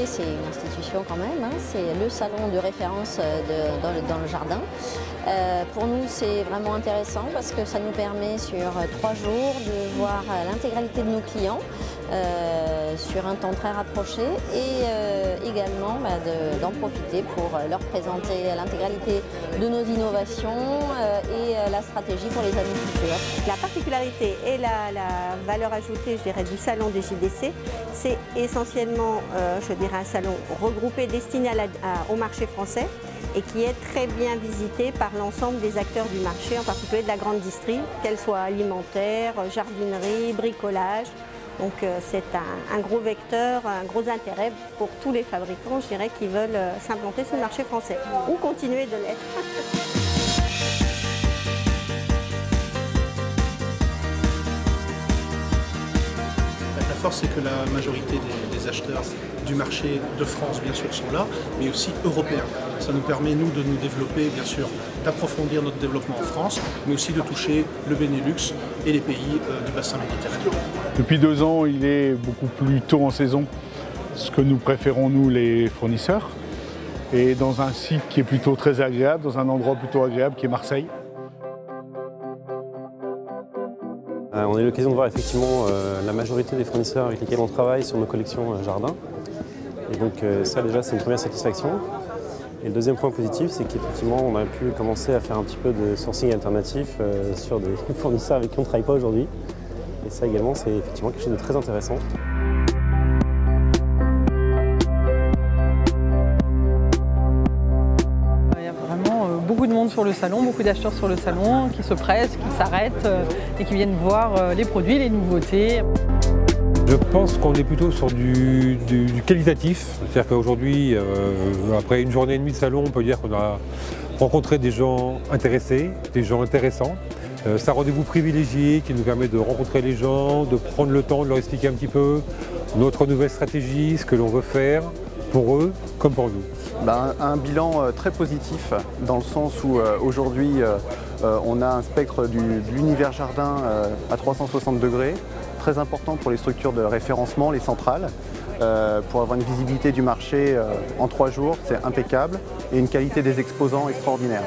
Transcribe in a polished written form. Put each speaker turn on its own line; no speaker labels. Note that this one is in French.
C'est une institution quand même, hein. C'est le salon de référence dans le jardin. Pour nous, c'est vraiment intéressant parce que ça nous permet sur 3 jours de voir l'intégralité de nos clients sur un temps très rapproché et également d'en profiter pour leur présenter l'intégralité de nos innovations et la stratégie pour les années futures.
La particularité et la valeur ajoutée, je dirais, du salon des JDC, c'est essentiellement, je dirais, un salon regroupé destiné au marché français et qui est très bien visité par l'ensemble des acteurs du marché, en particulier de la grande distrie, qu'elle soit alimentaire, jardinerie, bricolage. Donc c'est un gros vecteur, un gros intérêt pour tous les fabricants, je dirais, qui veulent s'implanter sur le marché français ou continuer de l'être.
La force, c'est que la majorité des acheteurs du marché de France, bien sûr, sont là, mais aussi européens. Ça nous permet, nous, de nous développer, bien sûr, d'approfondir notre développement en France, mais aussi de toucher le Benelux et les pays du bassin méditerranéen.
Depuis 2 ans, il est beaucoup plus tôt en saison, ce que nous préférons, nous, les fournisseurs, et dans un site qui est plutôt très agréable, dans un endroit plutôt agréable qui est Marseille.
On a eu l'occasion de voir effectivement la majorité des fournisseurs avec lesquels on travaille sur nos collections jardin. Et donc ça déjà c'est une première satisfaction. Et le deuxième point positif, c'est qu'effectivement on a pu commencer à faire un petit peu de sourcing alternatif sur des fournisseurs avec qui on ne travaille pas aujourd'hui. Et ça également c'est effectivement quelque chose de très intéressant.
Beaucoup de monde sur le salon, beaucoup d'acheteurs sur le salon qui se pressent, qui s'arrêtent et qui viennent voir les produits, les nouveautés.
Je pense qu'on est plutôt sur du qualitatif. C'est-à-dire qu'aujourd'hui, après une journée et demie de salon, on peut dire qu'on a rencontré des gens intéressés, des gens intéressants. C'est un rendez-vous privilégié qui nous permet de rencontrer les gens, de prendre le temps de leur expliquer un petit peu notre nouvelle stratégie, ce que l'on veut faire pour eux comme pour nous.
Un bilan très positif dans le sens où aujourd'hui on a un spectre de l'univers jardin à 360 degrés, très important pour les structures de référencement, les centrales, pour avoir une visibilité du marché en 3 jours, c'est impeccable, et une qualité des exposants extraordinaire.